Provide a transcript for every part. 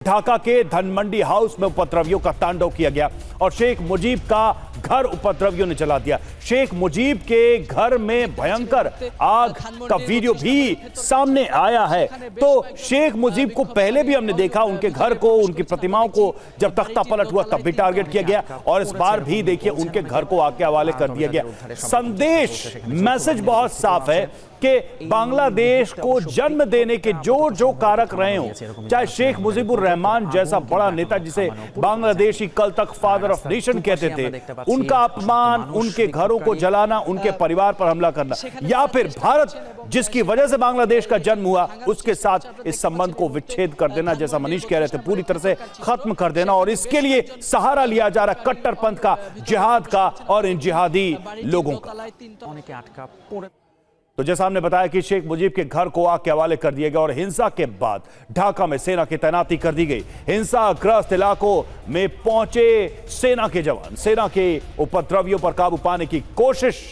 ढाका के धनमंडी हाउस में उपद्रवियों का तांडव किया गया और शेख मुजीब का घर उपद्रवियों ने जला दिया। शेख मुजीब के घर में भयंकर आग का वीडियो भी सामने आया है। तो शेख मुजीब को पहले भी हमने देखा, उनके घर को, उनकी प्रतिमाओं को जब तख्ता पलट हुआ तब भी टारगेट किया गया और इस बार भी देखिए उनके घर को आग के हवाले कर दिया गया। संदेश, मैसेज बहुत साफ है कि बांग्लादेश को जन्म देने के जो कारक रहे हो, चाहे शेख मुजीबुर रहमान जैसा बड़ा नेता जिसे बांग्लादेशी कल तक फादर ऑफ नेशन कहते थे, उनका अपमान, उनके घरों को जलाना, उनके परिवार पर हमला करना, या फिर भारत जिसकी वजह से बांग्लादेश का जन्म हुआ उसके साथ इस संबंध को विच्छेद कर देना, जैसा मनीष कह रहे थे, पूरी तरह से खत्म कर देना। और इसके लिए सहारा लिया जा रहा कट्टरपंथ का, जिहाद का और इन जिहादी लोगों का। तो जैसा हमने बताया कि शेख मुजीब के घर को आग के हवाले कर दिया गया और हिंसा के बाद ढाका में सेना की तैनाती कर दी गई। हिंसाग्रस्त इलाकों में पहुंचे सेना के जवान, सेना के उपद्रवियों पर काबू पाने की कोशिश।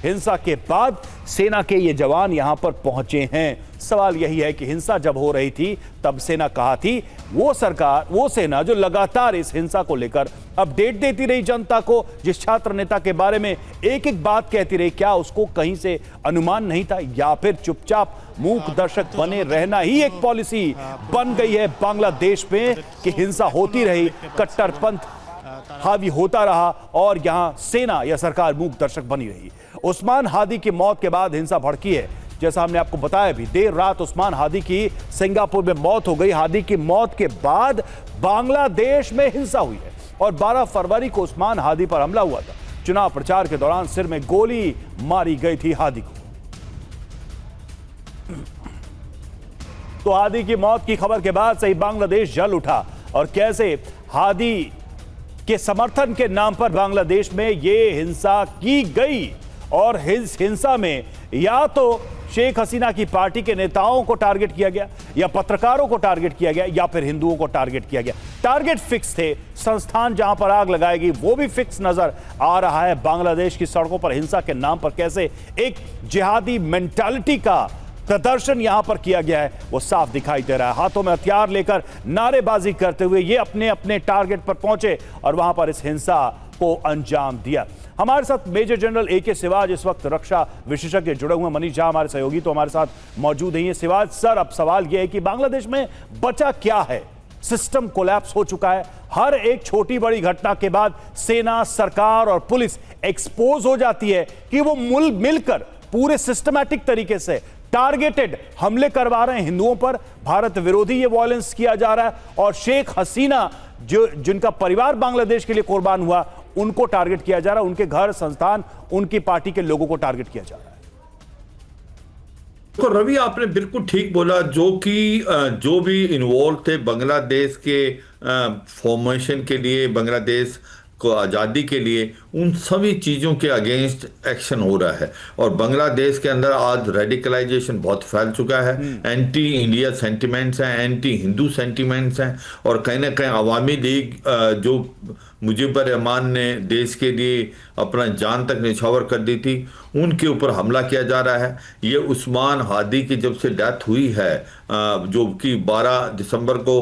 हिंसा के बाद सेना के ये जवान यहां पर पहुंचे हैं। सवाल यही है कि हिंसा जब हो रही थी तब सेना कहां थी? वो सरकार, वो सेना जो लगातार इस हिंसा को लेकर अपडेट देती रही जनता को, जिस छात्र नेता के बारे में एक एक बात कहती रही, क्या उसको कहीं से अनुमान नहीं था, या फिर चुपचाप मूक दर्शक बने रहना ही एक पॉलिसी बन गई है बांग्लादेश में कि हिंसा होती रही, कट्टरपंथ हावी होता रहा और यहां सेना या सरकार मूक दर्शक बनी रही। उस्मान हादी की मौत के बाद हिंसा भड़की है। जैसा हमने आपको बताया भी, देर रात उस्मान हादी की सिंगापुर में मौत हो गई। हादी की मौत के बाद बांग्लादेश में हिंसा हुई है और 12 फरवरी को उस्मान हादी पर हमला हुआ था। चुनाव प्रचार के दौरान सिर में गोली मारी गई थी हादी को। तो हादी की मौत की खबर के बाद से ही बांग्लादेश जल उठा और कैसे हादी के समर्थन के नाम पर बांग्लादेश में यह हिंसा की गई और इस हिंसा में या तो शेख हसीना की पार्टी के नेताओं को टारगेट किया गया, या पत्रकारों को टारगेट किया गया, या फिर हिंदुओं को टारगेट किया गया। टारगेट फिक्स थे। संस्थान जहां पर आग लगाएगी वो भी फिक्स नजर आ रहा है। बांग्लादेश की सड़कों पर हिंसा के नाम पर कैसे एक जिहादी मेंटालिटी का प्रदर्शन यहां पर किया गया है वो साफ दिखाई दे रहा है। हाथों में हथियार लेकर नारेबाजी करते हुए ये अपने अपने टारगेट पर पहुंचे और वहां पर इस हिंसा को अंजाम दिया। हमारे साथ मेजर जनरल ए के सिवाज, इस वक्त रक्षा विशेषज्ञ जुड़े हुए। मनीष झा हमारे सहयोगी तो हमारे साथ मौजूद हैं। सिवाज सर, अब सवाल यह है कि बांग्लादेश में बचा क्या है? सिस्टम कोलैप्स हो चुका है। हर एक छोटी बड़ी घटना के बाद सेना, सरकार और पुलिस एक्सपोज हो जाती है कि वो मिलकर पूरे सिस्टमैटिक तरीके से टारगेटेड हमले करवा रहे हैं हिंदुओं पर। भारत विरोधी ये वायलेंस किया जा रहा है और शेख हसीना जिनका परिवार बांग्लादेश के लिए कुर्बान हुआ उनको टारगेट किया जा रहा है, उनके घर, संस्थान, उनकी पार्टी के लोगों को टारगेट किया जा रहा है। तो रवि, आपने बिल्कुल ठीक बोला। जो भी इन्वॉल्व थे बांग्लादेश के फॉर्मेशन के लिए, बांग्लादेश को आज़ादी के लिए, उन सभी चीज़ों के अगेंस्ट एक्शन हो रहा है। और बांग्लादेश के अंदर आज रेडिकलाइजेशन बहुत फैल चुका है। एंटी इंडिया सेंटिमेंट्स हैं, एंटी हिंदू सेंटिमेंट्स हैं और कहीं ना कहीं अवामी लीग जो मुजीबर रहमान ने देश के लिए अपना जान तक निछावर कर दी थी, उनके ऊपर हमला किया जा रहा है। ये उस्मान हादी की जब से डेथ हुई है, जो कि 12 दिसंबर को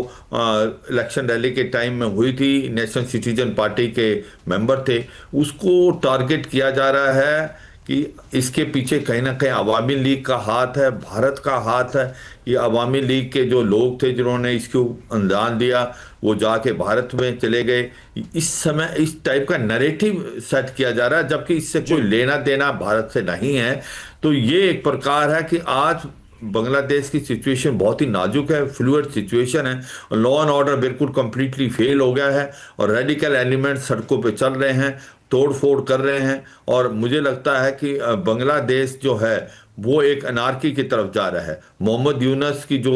इलेक्शन रैली के टाइम में हुई थी, नेशनल सिटीजन पार्टी के मेंबर थे, उसको टारगेट किया जा रहा है कि इसके पीछे कहीं ना कहीं अवामी लीग का हाथ है, भारत का हाथ है। ये अवामी लीग के जो लोग थे जिन्होंने इसको अंजाम दिया, वो जाके भारत में चले गए। इस समय इस टाइप का नैरेटिव सेट किया जा रहा है, जबकि इससे कोई लेना देना भारत से नहीं है। तो ये एक प्रकार है कि आज बांग्लादेश की सिचुएशन बहुत ही नाजुक है, फ्लूइड सिचुएशन है। लॉ एंड ऑर्डर बिल्कुल कंप्लीटली फेल हो गया है और रेडिकल एलिमेंट सड़कों पे चल रहे हैं, तोड़ फोड़ कर रहे हैं। और मुझे लगता है कि बांग्लादेश जो है वो एक अनार्की की तरफ जा रहा है। मोहम्मद यूनस की जो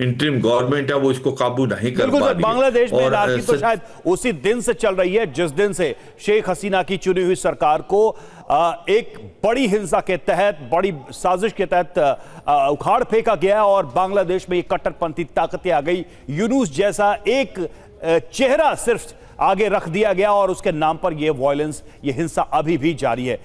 इंटरिम गवर्नमेंट है वो इसको काबू नहीं कर पा रही। बांग्लादेश में अनार्की तो शायद उसी दिन से चल रही है जिस दिन से शेख हसीना की चुनी हुई सरकार को एक बड़ी हिंसा के तहत, बड़ी साजिश के तहत उखाड़ फेंका गया और बांग्लादेश में ये कट्टरपंथी ताकतें आ गई। यूनुस जैसा एक चेहरा सिर्फ आगे रख दिया गया और उसके नाम पर यह वायलेंस, यह हिंसा अभी भी जारी है।